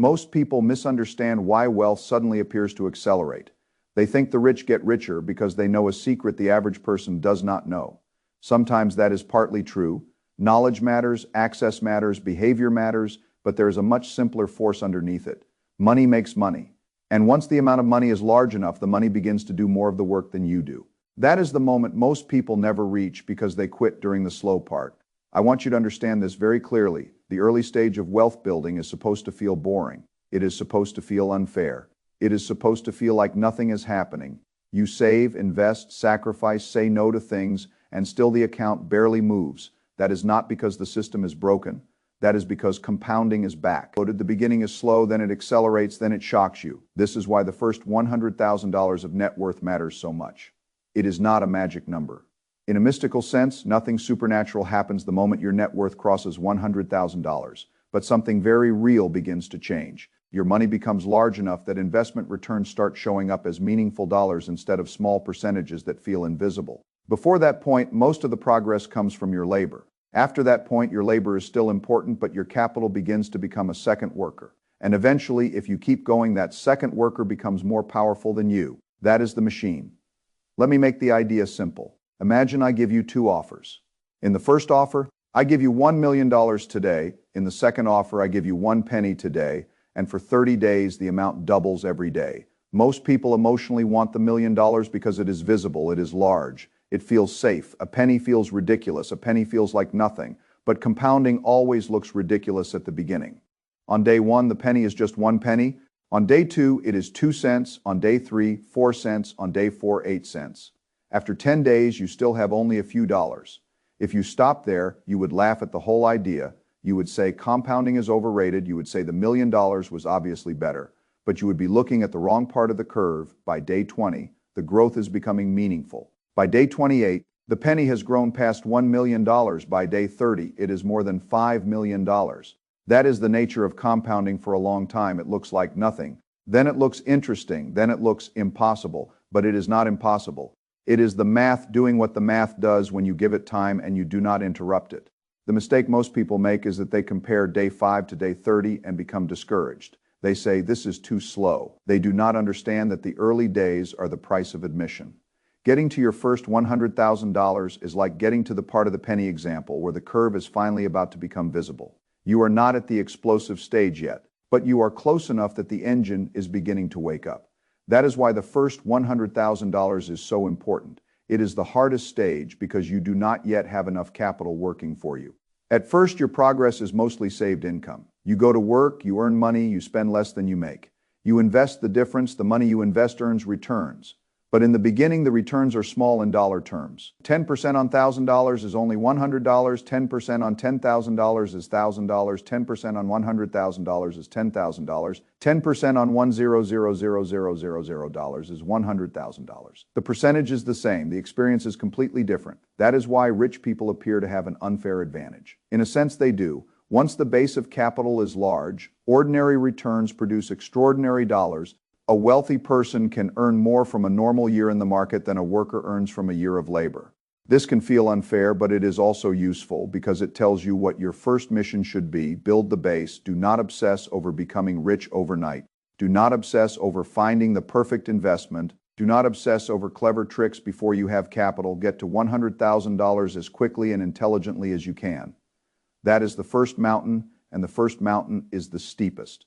Most people misunderstand why wealth suddenly appears to accelerate. They think the rich get richer because they know a secret the average person does not know. Sometimes that is partly true. Knowledge matters, access matters, behavior matters, but there is a much simpler force underneath it. Money makes money. And once the amount of money is large enough, the money begins to do more of the work than you do. That is the moment most people never reach because they quit during the slow part. I want you to understand this very clearly. The early stage of wealth building is supposed to feel boring. It is supposed to feel unfair. It is supposed to feel like nothing is happening. You save, invest, sacrifice, say no to things, and still the account barely moves. That is not because the system is broken. That is because compounding is back. The beginning is slow, then it accelerates, then it shocks you. This is why the first $100,000 of net worth matters so much. It is not a magic number. In a mystical sense, nothing supernatural happens the moment your net worth crosses $100,000, but something very real begins to change. Your money becomes large enough that investment returns start showing up as meaningful dollars instead of small percentages that feel invisible. Before that point, most of the progress comes from your labor. After that point, your labor is still important, but your capital begins to become a second worker. And eventually, if you keep going, that second worker becomes more powerful than you. That is the machine. Let me make the idea simple. Imagine I give you two offers. In the first offer, I give you $1 million today. In the second offer, I give you 1 penny today. And for 30 days, the amount doubles every day. Most people emotionally want the $1 million because it is visible, it is large. It feels safe. A penny feels ridiculous. A penny feels like nothing. But compounding always looks ridiculous at the beginning. On day 1, the penny is just 1 penny. On day 2, it is 2 cents. On day 3, 4 cents. On day 4, 8 cents. After 10 days, you still have only a few dollars. If you stopped there, you would laugh at the whole idea. You would say compounding is overrated. You would say the $1 million was obviously better. But you would be looking at the wrong part of the curve. By day 20, the growth is becoming meaningful. By day 28, the penny has grown past $1 million. By day 30, it is more than $5 million. That is the nature of compounding for a long time. It looks like nothing. Then it looks interesting. Then it looks impossible. But it is not impossible. It is the math doing what the math does when you give it time and you do not interrupt it. The mistake most people make is that they compare day 5 to day 30 and become discouraged. They say, this is too slow. They do not understand that the early days are the price of admission. Getting to your first $100,000 is like getting to the part of the penny example where the curve is finally about to become visible. You are not at the explosive stage yet, but you are close enough that the engine is beginning to wake up. That is why the first $100,000 is so important. It is the hardest stage because you do not yet have enough capital working for you. At first, your progress is mostly saved income. You go to work, you earn money, you spend less than you make. You invest the difference, the money you invest earns returns. But in the beginning, the returns are small in dollar terms. 10% on $1,000 is only $100, 10% on $10,000 is $1,000, 10% on $100,000 is $10,000, 10% on $1,000,000 is $100,000. The percentage is the same, the experience is completely different. That is why rich people appear to have an unfair advantage. In a sense, they do. Once the base of capital is large, ordinary returns produce extraordinary dollars. A wealthy person can earn more from a normal year in the market than a worker earns from a year of labor. This can feel unfair, but it is also useful because it tells you what your first mission should be. Build the base. Do not obsess over becoming rich overnight. Do not obsess over finding the perfect investment. Do not obsess over clever tricks before you have capital. Get to $100,000 as quickly and intelligently as you can. That is the first mountain, and the first mountain is the steepest.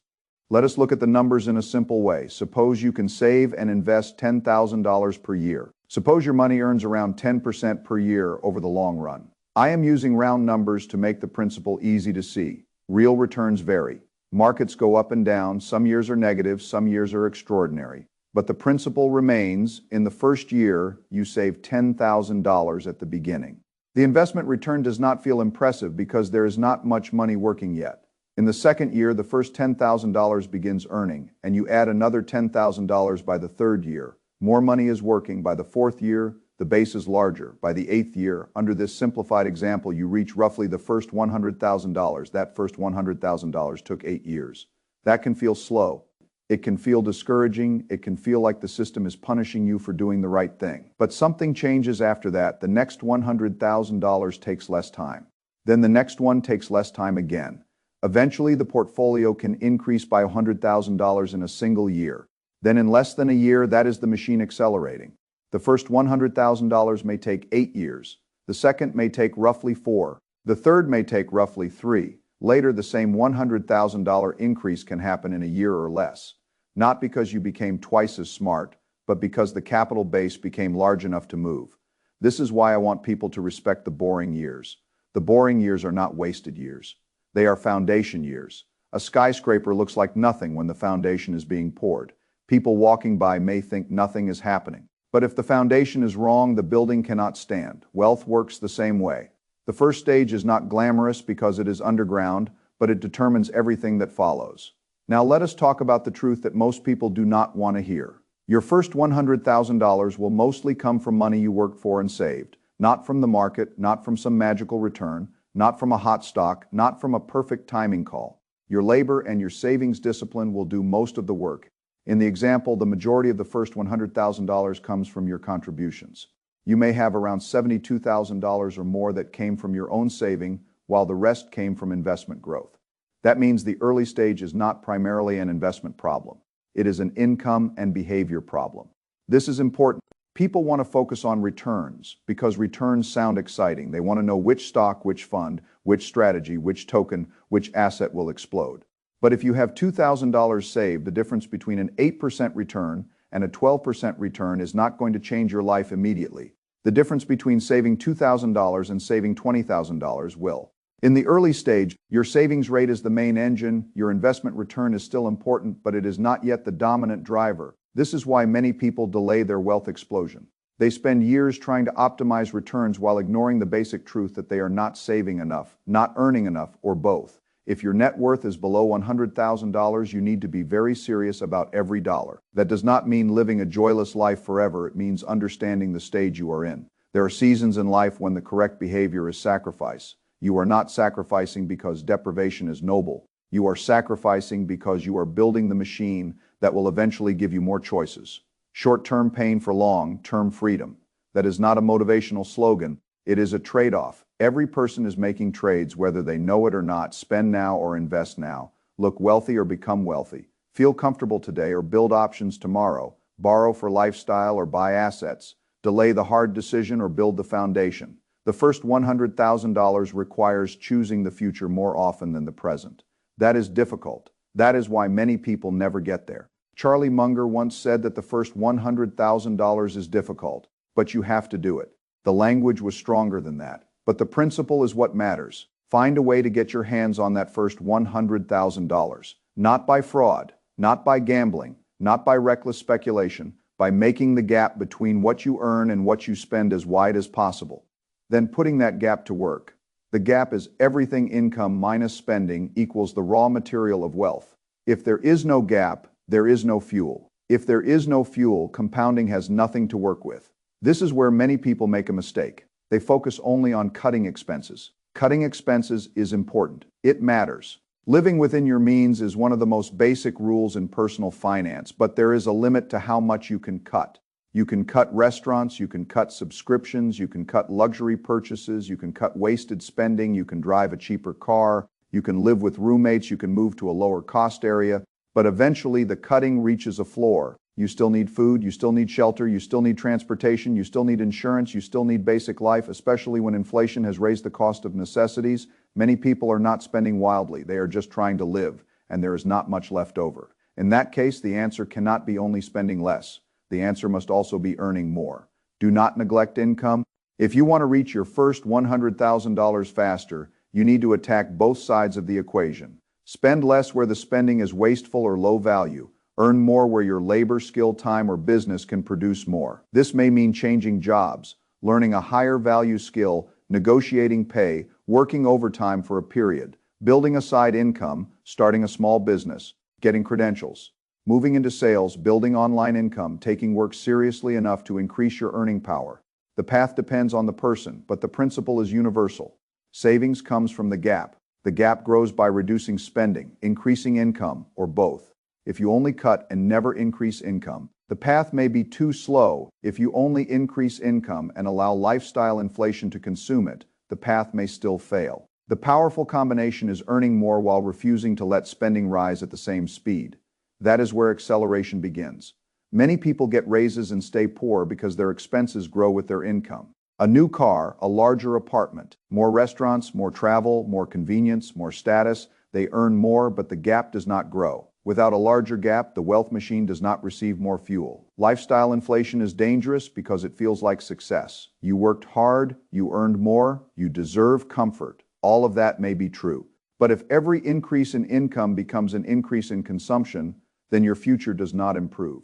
Let us look at the numbers in a simple way. Suppose you can save and invest $10,000 per year. Suppose your money earns around 10% per year over the long run. I am using round numbers to make the principle easy to see. Real returns vary. Markets go up and down. Some years are negative, some years are extraordinary. But the principle remains. In the first year, you save $10,000 at the beginning. The investment return does not feel impressive because there is not much money working yet. In the second year, the first $10,000 begins earning, and you add another $10,000 by the third year. More money is working. By the fourth year, the base is larger. By the eighth year, under this simplified example, you reach roughly the first $100,000. That first $100,000 took 8 years. That can feel slow. It can feel discouraging. It can feel like the system is punishing you for doing the right thing. But something changes after that. The next $100,000 takes less time. Then the next one takes less time again. Eventually, the portfolio can increase by $100,000 in a single year. Then in less than a year, that is the machine accelerating. The first $100,000 may take 8 years. The second may take roughly 4. The third may take roughly 3. Later, the same $100,000 increase can happen in a year or less. Not because you became twice as smart, but because the capital base became large enough to move. This is why I want people to respect the boring years. The boring years are not wasted years. They are foundation years. A skyscraper looks like nothing when the foundation is being poured. People walking by may think nothing is happening. But if the foundation is wrong, the building cannot stand. Wealth works the same way. The first stage is not glamorous because it is underground, but it determines everything that follows. Now let us talk about the truth that most people do not want to hear. Your first $100,000 will mostly come from money you worked for and saved, not from the market, not from some magical return, not from a hot stock, not from a perfect timing call. Your labor and your savings discipline will do most of the work. In the example, the majority of the first $100,000 comes from your contributions. You may have around $72,000 or more that came from your own saving, while the rest came from investment growth. That means the early stage is not primarily an investment problem. It is an income and behavior problem. This is important. People want to focus on returns because returns sound exciting. They want to know which stock, which fund, which strategy, which token, which asset will explode. But if you have $2,000 saved, the difference between an 8% return and a 12% return is not going to change your life immediately. The difference between saving $2,000 and saving $20,000 will. In the early stage, your savings rate is the main engine, your investment return is still important, but it is not yet the dominant driver. This is why many people delay their wealth explosion. They spend years trying to optimize returns while ignoring the basic truth that they are not saving enough, not earning enough, or both. If your net worth is below $100,000, you need to be very serious about every dollar. That does not mean living a joyless life forever. It means understanding the stage you are in. There are seasons in life when the correct behavior is sacrifice. You are not sacrificing because deprivation is noble. You are sacrificing because you are building the machine that will eventually give you more choices. Short-term pain for long-term freedom. That is not a motivational slogan. It is a trade-off. Every person is making trades, whether they know it or not. Spend now or invest now. Look wealthy or become wealthy. Feel comfortable today or build options tomorrow. Borrow for lifestyle or buy assets. Delay the hard decision or build the foundation. The first $100,000 requires choosing the future more often than the present. That is difficult. That is why many people never get there. Charlie Munger once said that the first $100,000 is difficult, but you have to do it. The language was stronger than that. But the principle is what matters. Find a way to get your hands on that first $100,000. Not by fraud, not by gambling, not by reckless speculation, by making the gap between what you earn and what you spend as wide as possible. Then putting that gap to work. The gap is everything income minus spending equals the raw material of wealth. If there is no gap, there is no fuel. If there is no fuel, compounding has nothing to work with. This is where many people make a mistake. They focus only on cutting expenses. Cutting expenses is important. It matters. Living within your means is one of the most basic rules in personal finance, but there is a limit to how much you can cut. You can cut restaurants, you can cut subscriptions, you can cut luxury purchases, you can cut wasted spending, you can drive a cheaper car, you can live with roommates, you can move to a lower cost area, but eventually the cutting reaches a floor. You still need food, you still need shelter, you still need transportation, you still need insurance, you still need basic life, especially when inflation has raised the cost of necessities. Many people are not spending wildly, they are just trying to live, and there is not much left over. In that case, the answer cannot be only spending less. The answer must also be earning more. Do not neglect income. If you want to reach your first $100,000 faster, you need to attack both sides of the equation. Spend less where the spending is wasteful or low value. Earn more where your labor, skill, time, or business can produce more. This may mean changing jobs, learning a higher value skill, negotiating pay, working overtime for a period, building a side income, starting a small business, getting credentials, moving into sales, building online income, taking work seriously enough to increase your earning power. The path depends on the person, but the principle is universal. Savings comes from the gap. The gap grows by reducing spending, increasing income, or both. If you only cut and never increase income, the path may be too slow. If you only increase income and allow lifestyle inflation to consume it, the path may still fail. The powerful combination is earning more while refusing to let spending rise at the same speed. That is where acceleration begins. Many people get raises and stay poor because their expenses grow with their income. A new car, a larger apartment, more restaurants, more travel, more convenience, more status. They earn more, but the gap does not grow. Without a larger gap, the wealth machine does not receive more fuel. Lifestyle inflation is dangerous because it feels like success. You worked hard, you earned more, you deserve comfort. All of that may be true. But if every increase in income becomes an increase in consumption, then your future does not improve.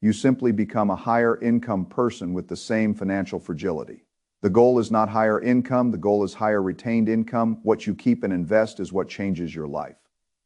You simply become a higher income person with the same financial fragility. The goal is not higher income, the goal is higher retained income. What you keep and invest is what changes your life.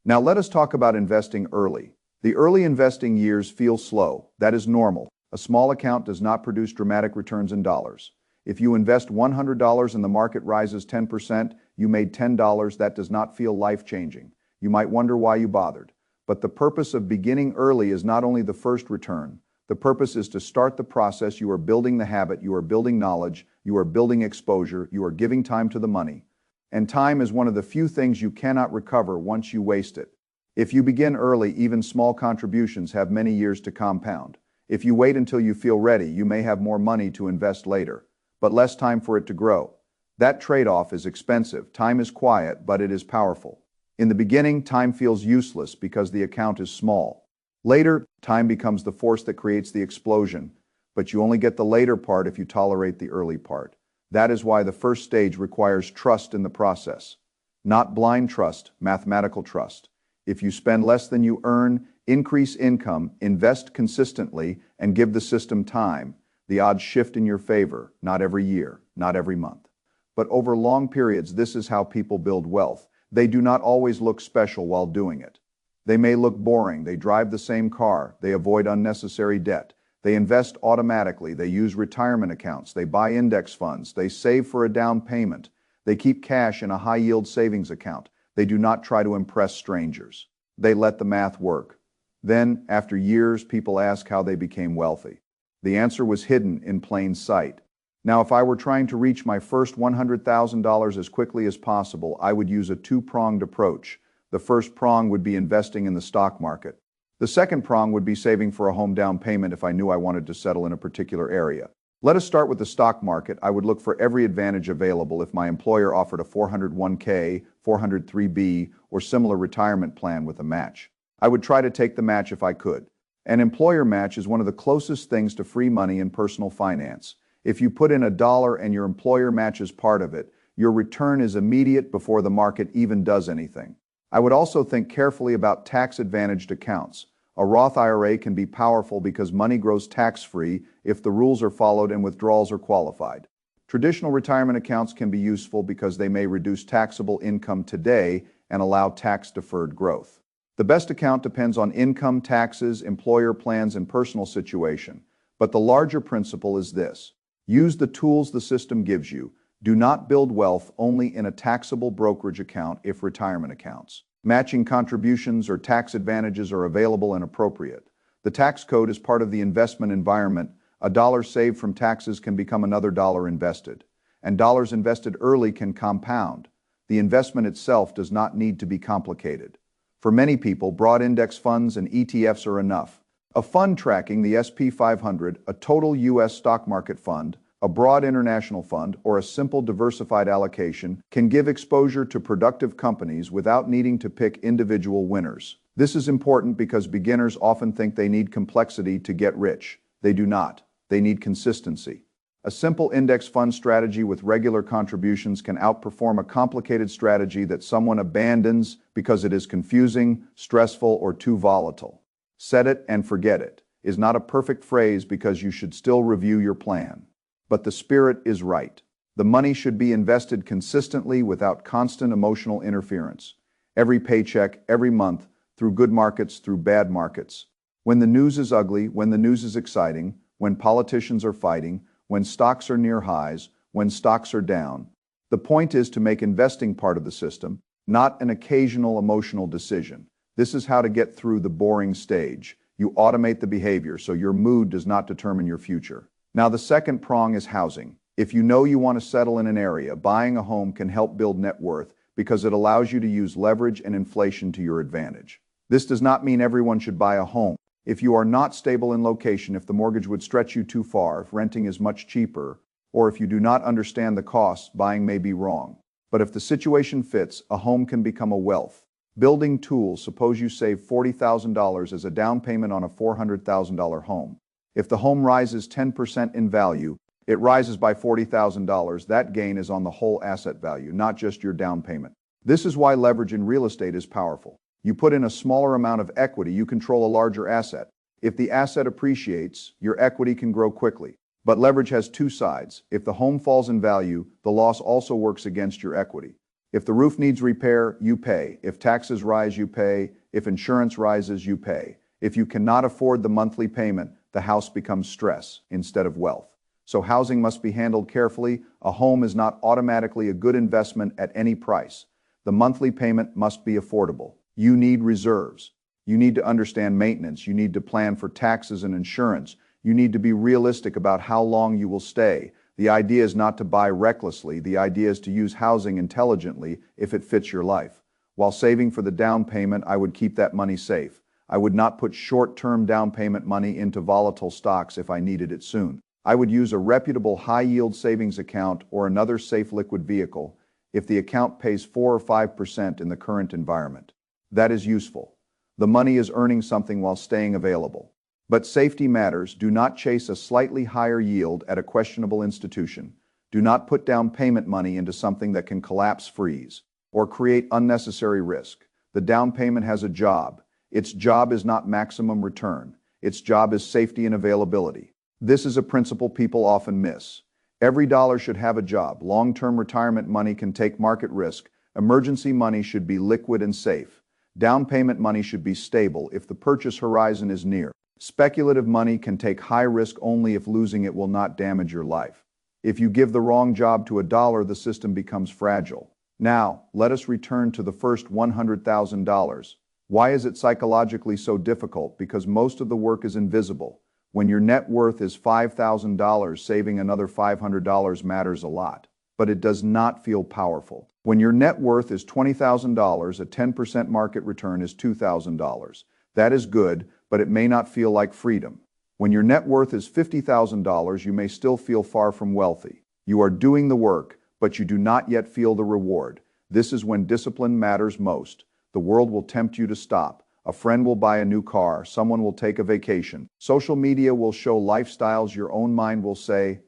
Now let us talk about investing early. The early investing years feel slow. That is normal. A small account does not produce dramatic returns in dollars. If you invest $100 and the market rises 10%, you made $10. That does not feel life-changing. You might wonder why you bothered. But the purpose of beginning early is not only the first return. The purpose is to start the process. You are building the habit, you are building knowledge, you are building exposure, you are giving time to the money. And time is one of the few things you cannot recover once you waste it. If you begin early, even small contributions have many years to compound. If you wait until you feel ready, you may have more money to invest later, but less time for it to grow. That trade-off is expensive. Time is quiet, but it is powerful. In the beginning, time feels useless because the account is small. Later, time becomes the force that creates the explosion, but you only get the later part if you tolerate the early part. That is why the first stage requires trust in the process. Not blind trust, mathematical trust. If you spend less than you earn, increase income, invest consistently, and give the system time, the odds shift in your favor, not every year, not every month. But over long periods, this is how people build wealth. They do not always look special while doing it. They may look boring, they drive the same car, they avoid unnecessary debt, they invest automatically, they use retirement accounts, they buy index funds, they save for a down payment, they keep cash in a high-yield savings account, they do not try to impress strangers. They let the math work. Then, after years, people ask how they became wealthy. The answer was hidden in plain sight. Now, if I were trying to reach my first $100,000 as quickly as possible, I would use a two-pronged approach. The first prong would be investing in the stock market. The second prong would be saving for a home down payment if I knew I wanted to settle in a particular area. Let us start with the stock market. I would look for every advantage available if my employer offered a 401k, 403b, or similar retirement plan with a match. I would try to take the match if I could. An employer match is one of the closest things to free money in personal finance. If you put in $1 and your employer matches part of it, your return is immediate before the market even does anything. I would also think carefully about tax-advantaged accounts. A Roth IRA can be powerful because money grows tax-free if the rules are followed and withdrawals are qualified. Traditional retirement accounts can be useful because they may reduce taxable income today and allow tax-deferred growth. The best account depends on income, taxes, employer plans, and personal situation. But the larger principle is this: use the tools the system gives you. Do not build wealth only in a taxable brokerage account if retirement accounts. Matching contributions or tax advantages are available and appropriate. The tax code is part of the investment environment. A dollar saved from taxes can become another dollar invested. And dollars invested early can compound. The investment itself does not need to be complicated. For many people, broad index funds and ETFs are enough. A fund tracking the S&P 500, a total U.S. stock market fund, a broad international fund, or a simple diversified allocation can give exposure to productive companies without needing to pick individual winners. This is important because beginners often think they need complexity to get rich. They do not. They need consistency. A simple index fund strategy with regular contributions can outperform a complicated strategy that someone abandons because it is confusing, stressful, or too volatile. Set it and forget it is not a perfect phrase because you should still review your plan. But the spirit is right. The money should be invested consistently without constant emotional interference. Every paycheck, every month, through good markets, through bad markets. When the news is ugly, when the news is exciting, when politicians are fighting, when stocks are near highs, when stocks are down. The point is to make investing part of the system, not an occasional emotional decision. This is how to get through the boring stage. You automate the behavior so your mood does not determine your future. Now, the second prong is housing. If you know you want to settle in an area, buying a home can help build net worth because it allows you to use leverage and inflation to your advantage. This does not mean everyone should buy a home. If you are not stable in location, if the mortgage would stretch you too far, if renting is much cheaper, or if you do not understand the costs, buying may be wrong. But if the situation fits, a home can become a wealth building tool. Suppose you save $40,000 as a down payment on a $400,000 home. If the home rises 10% in value, it rises by $40,000. That gain is on the whole asset value, not just your down payment. This is why leverage in real estate is powerful. You put in a smaller amount of equity, you control a larger asset. If the asset appreciates, your equity can grow quickly. But leverage has two sides. If the home falls in value, the loss also works against your equity. If the roof needs repair, you pay. If taxes rise, you pay. If insurance rises, you pay. If you cannot afford the monthly payment, the house becomes stress instead of wealth. So housing must be handled carefully. A home is not automatically a good investment at any price. The monthly payment must be affordable. You need reserves. You need to understand maintenance. You need to plan for taxes and insurance. You need to be realistic about how long you will stay. The idea is not to buy recklessly. The idea is to use housing intelligently if it fits your life. While saving for the down payment, I would keep that money safe. I would not put short-term down payment money into volatile stocks if I needed it soon. I would use a reputable high-yield savings account or another safe liquid vehicle if the account pays 4 or 5% in the current environment. That is useful. The money is earning something while staying available. But safety matters. Do not chase a slightly higher yield at a questionable institution. Do not put down payment money into something that can collapse, freeze, or create unnecessary risk. The down payment has a job. Its job is not maximum return. Its job is safety and availability. This is a principle people often miss. Every dollar should have a job. Long-term retirement money can take market risk. Emergency money should be liquid and safe. Down payment money should be stable if the purchase horizon is near. Speculative money can take high risk only if losing it will not damage your life. If you give the wrong job to a dollar, the system becomes fragile. Now, let us return to the first $100,000. Why is it psychologically so difficult? Because most of the work is invisible. When your net worth is $5,000, saving another $500 matters a lot. But it does not feel powerful. When your net worth is $20,000, a 10% market return is $2,000. That is good, but it may not feel like freedom. When your net worth is $50,000, you may still feel far from wealthy. You are doing the work, but you do not yet feel the reward. This is when discipline matters most. The world will tempt you to stop. A friend will buy a new car. Someone will take a vacation. Social media will show lifestyles. Your own mind will say,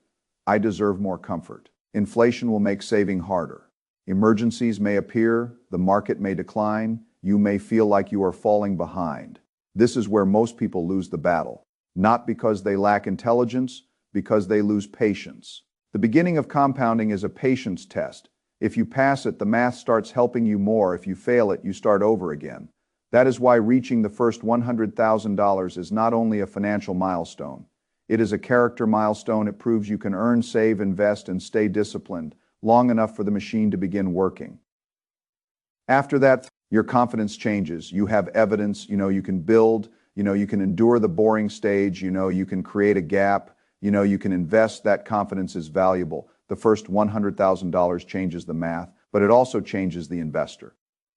I deserve more comfort. Inflation will make saving harder. Emergencies may appear. The market may decline. You may feel like you are falling behind. This is where most people lose the battle. Not because they lack intelligence, because they lose patience. The beginning of compounding is a patience test. If you pass it, the math starts helping you more. If you fail it, you start over again. That is why reaching the first $100,000 is not only a financial milestone. It is a character milestone. It proves you can earn, save, invest, and stay disciplined long enough for the machine to begin working. After that, your confidence changes. You have evidence, you can build, you can endure the boring stage, you can create a gap, you can invest. That confidence is valuable. The first $100,000 changes the math, but it also changes the investor.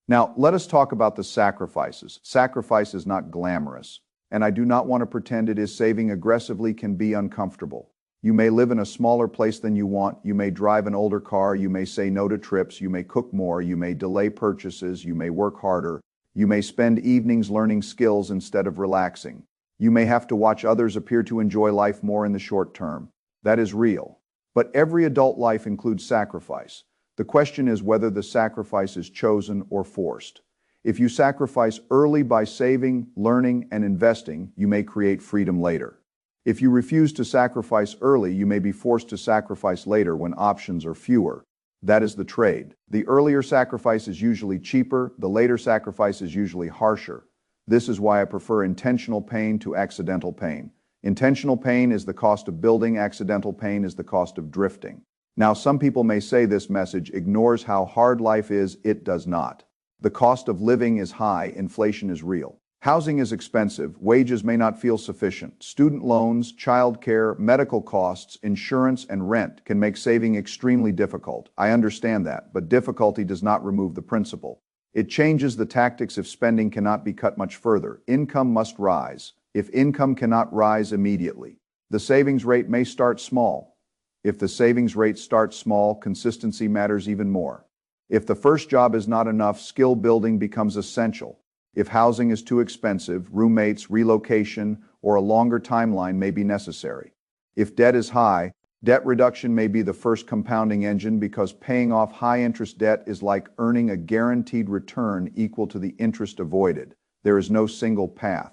Now, let us talk about the sacrifices. Sacrifice is not glamorous, and I do not want to pretend it is. Saving aggressively can be uncomfortable. You may live in a smaller place than you want. You may drive an older car. You may say no to trips. You may cook more. You may delay purchases. You may work harder. You may spend evenings learning skills instead of relaxing. You may have to watch others appear to enjoy life more in the short term. That is real. But every adult life includes sacrifice. The question is whether the sacrifice is chosen or forced. If you sacrifice early by saving, learning, and investing, you may create freedom later. If you refuse to sacrifice early, you may be forced to sacrifice later when options are fewer. That is the trade. The earlier sacrifice is usually cheaper. The later sacrifice is usually harsher. This is why I prefer intentional pain to accidental pain. Intentional pain is the cost of building. Accidental pain is the cost of drifting. Now, some people may say this message ignores how hard life is. It does not. The cost of living is high. Inflation is real. Housing is expensive, wages may not feel sufficient. Student loans, childcare, medical costs, insurance, and rent can make saving extremely difficult. I understand that, but difficulty does not remove the principle. It changes the tactics if spending cannot be cut much further. Income must rise. If income cannot rise immediately, the savings rate may start small. If the savings rate starts small, consistency matters even more. If the first job is not enough, skill building becomes essential. If housing is too expensive, roommates, relocation, or a longer timeline may be necessary. If debt is high, debt reduction may be the first compounding engine because paying off high-interest debt is like earning a guaranteed return equal to the interest avoided. There is no single path.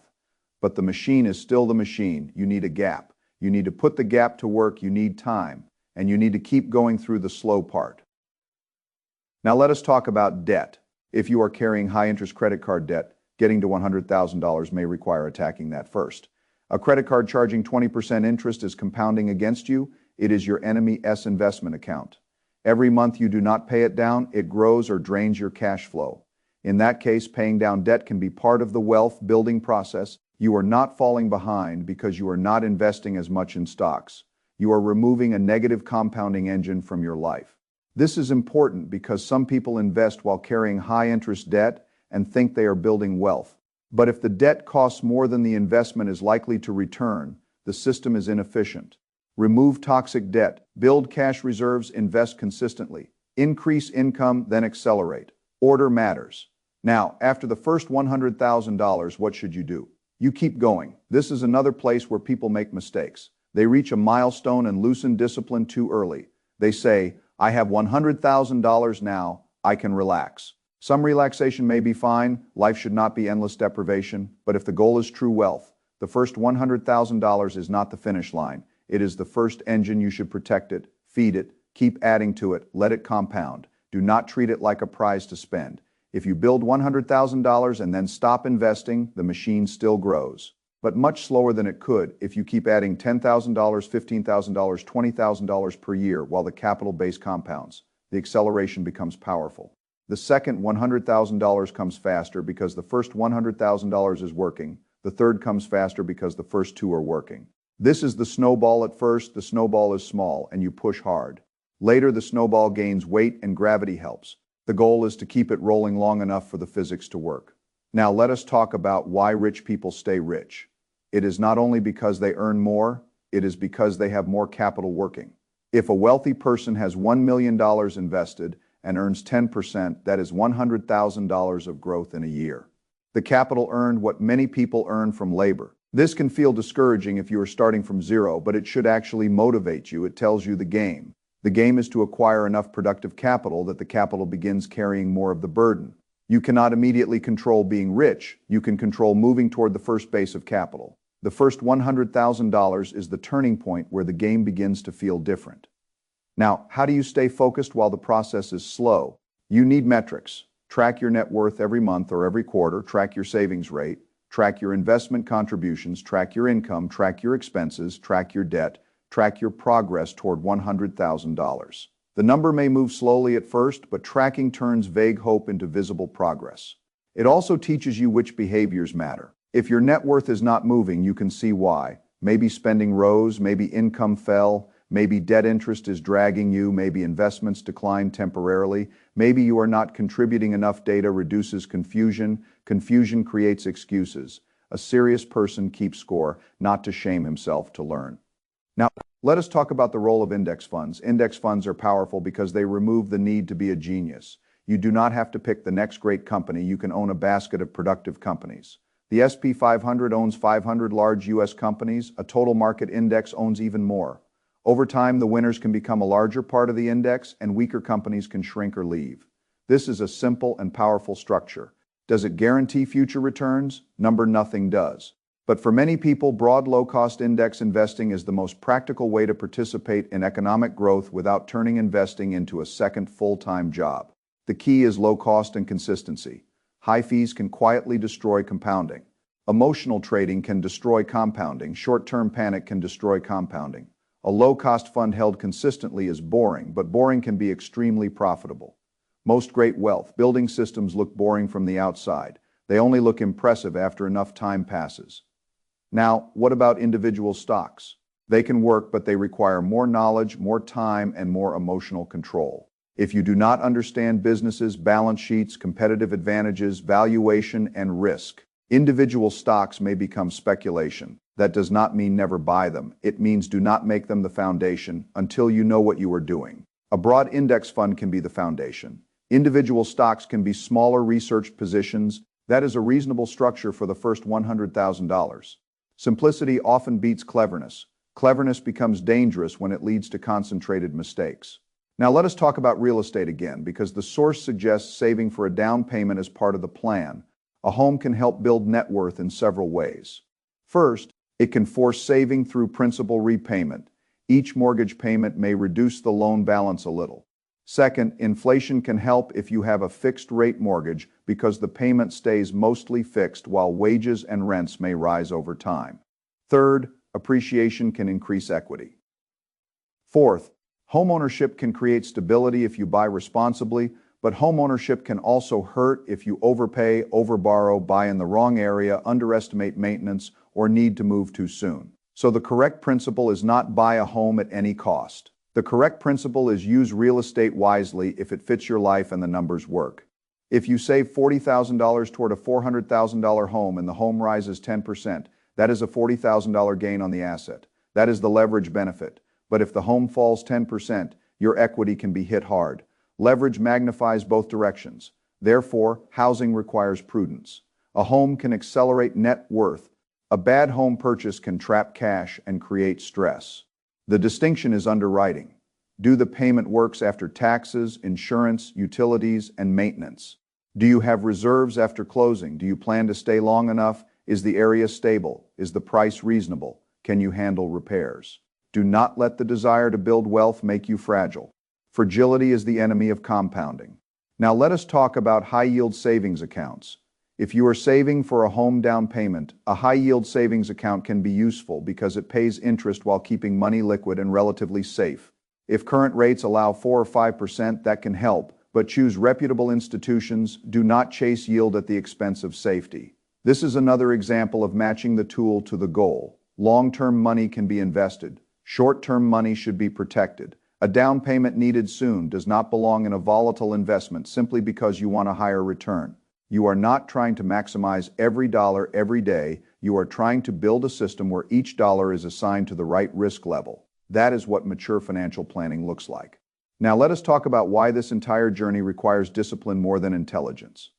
But the machine is still the machine. You need a gap. You need to put the gap to work. You need time. And you need to keep going through the slow part. Now let us talk about debt. If you are carrying high-interest credit card debt, getting to $100,000 may require attacking that first. A credit card charging 20% interest is compounding against you. It is your enemy's investment account. Every month you do not pay it down, it grows or drains your cash flow. In that case, paying down debt can be part of the wealth building process. You are not falling behind because you are not investing as much in stocks. You are removing a negative compounding engine from your life. This is important because some people invest while carrying high-interest debt and think they are building wealth. But if the debt costs more than the investment is likely to return, the system is inefficient. Remove toxic debt, build cash reserves, invest consistently, increase income, then accelerate. Order matters. Now, after the first $100,000, what should you do? You keep going. This is another place where people make mistakes. They reach a milestone and loosen discipline too early. They say, I have $100,000 now, I can relax. Some relaxation may be fine, life should not be endless deprivation, but if the goal is true wealth, the first $100,000 is not the finish line. It is the first engine. You should protect it, feed it, keep adding to it, let it compound. Do not treat it like a prize to spend. If you build $100,000 and then stop investing, the machine still grows, but much slower than it could if you keep adding $10,000, $15,000, $20,000 per year while the capital base compounds. The acceleration becomes powerful. The second $100,000 comes faster because the first $100,000 is working. The third comes faster because the first two are working. This is the snowball. At first, the snowball is small and you push hard. Later, the snowball gains weight and gravity helps. The goal is to keep it rolling long enough for the physics to work. Now let us talk about why rich people stay rich. It is not only because they earn more, it is because they have more capital working. If a wealthy person has $1 million invested and earns 10%, that is $100,000 of growth in a year. The capital earned what many people earn from labor. This can feel discouraging if you are starting from zero, but it should actually motivate you. It tells you the game. The game is to acquire enough productive capital that the capital begins carrying more of the burden. You cannot immediately control being rich. You can control moving toward the first base of capital. The first $100,000 is the turning point where the game begins to feel different. Now, how do you stay focused while the process is slow? You need metrics. Track your net worth every month or every quarter. Track your savings rate. Track your investment contributions. Track your income. Track your expenses. Track your debt. Track your progress toward $100,000. The number may move slowly at first, but tracking turns vague hope into visible progress. It also teaches you which behaviors matter. If your net worth is not moving, you can see why. Maybe spending rose, maybe income fell, maybe debt interest is dragging you, maybe investments declined temporarily, maybe you are not contributing enough. Data reduces confusion. Confusion creates excuses. A serious person keeps score, not to shame himself, to learn. Now, let us talk about the role of index funds. Index funds are powerful because they remove the need to be a genius. You do not have to pick the next great company. You can own a basket of productive companies. The S&P 500 owns 500 large U.S. companies. A total market index owns even more. Over time, the winners can become a larger part of the index, and weaker companies can shrink or leave. This is a simple and powerful structure. Does it guarantee future returns? Nothing does. But for many people, broad low-cost index investing is the most practical way to participate in economic growth without turning investing into a second full-time job. The key is low cost and consistency. High fees can quietly destroy compounding. Emotional trading can destroy compounding. Short-term panic can destroy compounding. A low-cost fund held consistently is boring, but boring can be extremely profitable. Most great wealth building systems look boring from the outside, They only look impressive after enough time passes. Now, what about individual stocks? They can work, but they require more knowledge, more time, and more emotional control. If you do not understand businesses, balance sheets, competitive advantages, valuation, and risk, individual stocks may become speculation. That does not mean never buy them. It means do not make them the foundation until you know what you are doing. A broad index fund can be the foundation. Individual stocks can be smaller researched positions. That is a reasonable structure for the first $100,000. Simplicity often beats cleverness. Cleverness becomes dangerous when it leads to concentrated mistakes. Now let us talk about real estate again, because the source suggests saving for a down payment as part of the plan. A home can help build net worth in several ways. First, it can force saving through principal repayment. Each mortgage payment may reduce the loan balance a little. Second, inflation can help if you have a fixed-rate mortgage because the payment stays mostly fixed while wages and rents may rise over time. Third, appreciation can increase equity. Fourth, homeownership can create stability if you buy responsibly, but homeownership can also hurt if you overpay, overborrow, buy in the wrong area, underestimate maintenance, or need to move too soon. So the correct principle is not buy a home at any cost. The correct principle is use real estate wisely if it fits your life and the numbers work. If you save $40,000 toward a $400,000 home and the home rises 10%, that is a $40,000 gain on the asset. That is the leverage benefit. But if the home falls 10%, your equity can be hit hard. Leverage magnifies both directions. Therefore, housing requires prudence. A home can accelerate net worth. A bad home purchase can trap cash and create stress. The distinction is underwriting. Do the payment works after taxes, insurance, utilities, and maintenance? Do you have reserves after closing? Do you plan to stay long enough? Is the area stable? Is the price reasonable? Can you handle repairs? Do not let the desire to build wealth make you fragile. Fragility is the enemy of compounding. Now let us talk about high-yield savings accounts. If you are saving for a home down payment, a high-yield savings account can be useful because it pays interest while keeping money liquid and relatively safe. If current rates allow 4 or 5%, that can help, but choose reputable institutions. Do not chase yield at the expense of safety. This is another example of matching the tool to the goal. Long-term money can be invested. Short-term money should be protected. A down payment needed soon does not belong in a volatile investment simply because you want a higher return. You are not trying to maximize every dollar every day. You are trying to build a system where each dollar is assigned to the right risk level. That is what mature financial planning looks like. Now let us talk about why this entire journey requires discipline more than intelligence.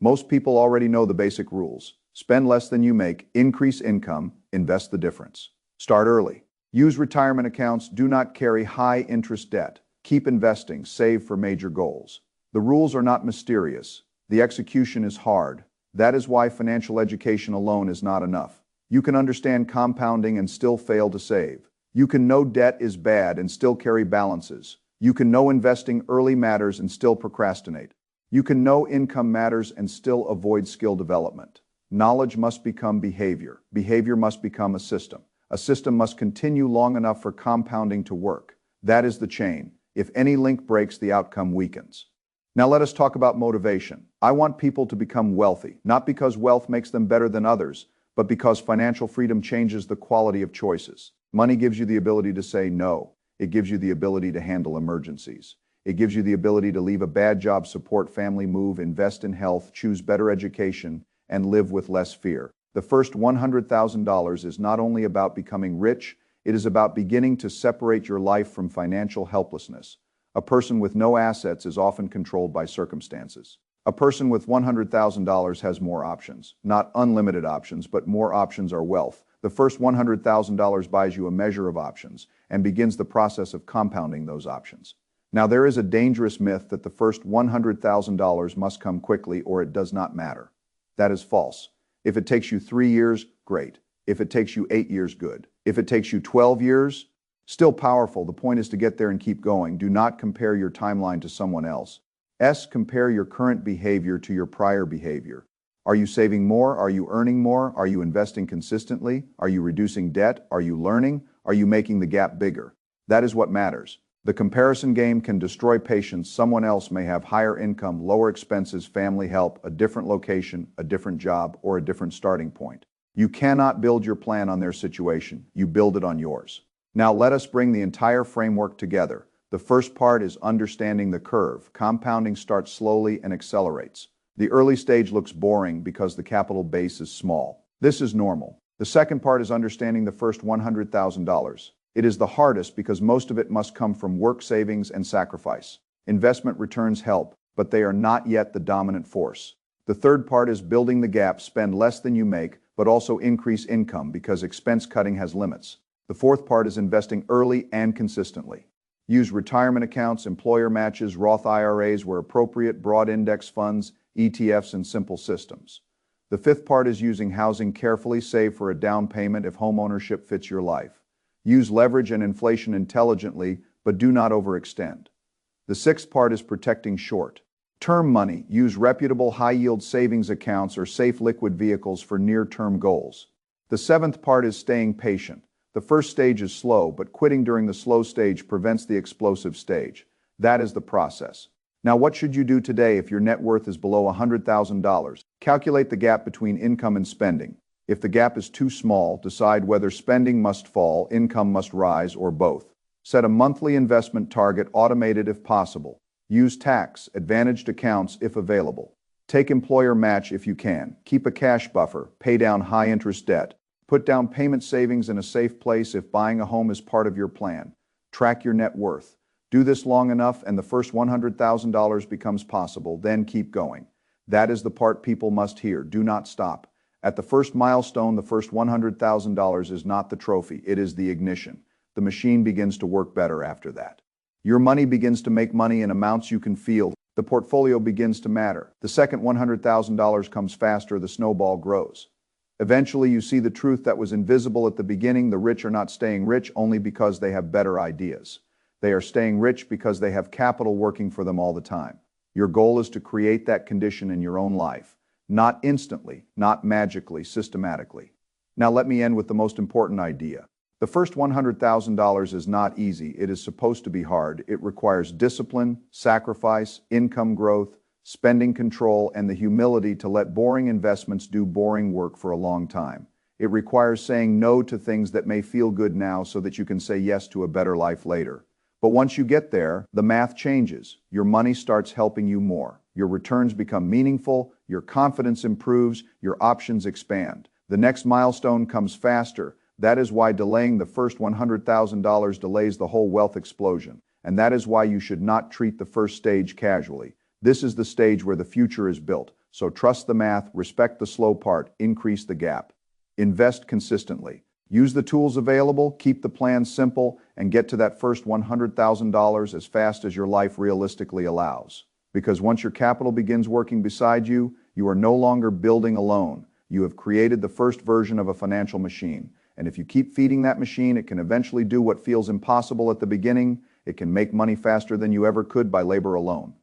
Most people already know the basic rules. Spend less than you make, increase income, invest the difference. Start early. Use retirement accounts. Do not carry high interest debt. Keep investing. Save for major goals. The rules are not mysterious. The execution is hard. That is why financial education alone is not enough. You can understand compounding and still fail to save. You can know debt is bad and still carry balances. You can know investing early matters and still procrastinate. You can know income matters and still avoid skill development. Knowledge must become behavior. Behavior must become a system. A system must continue long enough for compounding to work. That is the chain. If any link breaks, the outcome weakens. Now let us talk about motivation. I want people to become wealthy, not because wealth makes them better than others, but because financial freedom changes the quality of choices. Money gives you the ability to say no. It gives you the ability to handle emergencies. It gives you the ability to leave a bad job, support family, move, invest in health, choose better education, and live with less fear. The first $100,000 is not only about becoming rich, it is about beginning to separate your life from financial helplessness. A person with no assets is often controlled by circumstances. A person with $100,000 has more options. Not unlimited options, but more options are wealth. The first $100,000 buys you a measure of options and begins the process of compounding those options. Now, there is a dangerous myth that the first $100,000 must come quickly or it does not matter. That is false. If it takes you 3 years, great. If it takes you 8 years, good. If it takes you 12 years, still powerful. The point is to get there and keep going. Do not compare your timeline to someone else. Compare your current behavior to your prior behavior. Are you saving more? Are you earning more? Are you investing consistently? Are you reducing debt? Are you learning? Are you making the gap bigger? That is what matters. The comparison game can destroy patience. Someone else may have higher income, lower expenses, family help, a different location, a different job, or a different starting point. You cannot build your plan on their situation. You build it on yours. Now let us bring the entire framework together. The first part is understanding the curve. Compounding starts slowly and accelerates. The early stage looks boring because the capital base is small. This is normal. The second part is understanding the first $100,000. It is the hardest because most of it must come from work, savings, and sacrifice. Investment returns help, but they are not yet the dominant force. The third part is building the gap. Spend less than you make, but also increase income because expense cutting has limits. The fourth part is investing early and consistently. Use retirement accounts, employer matches, Roth IRAs where appropriate, broad index funds, ETFs, and simple systems. The fifth part is using housing carefully. Save for a down payment if homeownership fits your life. Use leverage and inflation intelligently, but do not overextend. The sixth part is protecting short-term money. Use reputable high-yield savings accounts or safe liquid vehicles for near-term goals. The seventh part is staying patient. The first stage is slow, but quitting during the slow stage prevents the explosive stage. That is the process. Now, what should you do today if your net worth is below $100,000? Calculate the gap between income and spending. If the gap is too small, decide whether spending must fall, income must rise, or both. Set a monthly investment target, automated if possible. Use tax-advantaged accounts if available. Take employer match if you can. Keep a cash buffer. Pay down high-interest debt. Put down payment savings in a safe place if buying a home is part of your plan. Track your net worth. Do this long enough and the first $100,000 becomes possible, then keep going. That is the part people must hear. Do not stop. At the first milestone, the first $100,000 is not the trophy, it is the ignition. The machine begins to work better after that. Your money begins to make money in amounts you can feel. The portfolio begins to matter. The second $100,000 comes faster, the snowball grows. Eventually, you see the truth that was invisible at the beginning. The rich are not staying rich only because they have better ideas. They are staying rich because they have capital working for them all the time. Your goal is to create that condition in your own life. Not instantly, not magically, systematically. Now let me end with the most important idea. The first $100,000 is not easy. It is supposed to be hard. It requires discipline, sacrifice, income growth, spending control, and the humility to let boring investments do boring work for a long time. It requires saying no to things that may feel good now so that you can say yes to a better life later. But once you get there, the math changes. Your money starts helping you more. Your returns become meaningful, your confidence improves, your options expand. The next milestone comes faster. That is why delaying the first $100,000 delays the whole wealth explosion. And that is why you should not treat the first stage casually. This is the stage where the future is built. So trust the math, respect the slow part, increase the gap. Invest consistently. Use the tools available, keep the plan simple, and get to that first $100,000 as fast as your life realistically allows. Because once your capital begins working beside you, you are no longer building alone. You have created the first version of a financial machine. And if you keep feeding that machine, it can eventually do what feels impossible at the beginning. It can make money faster than you ever could by labor alone.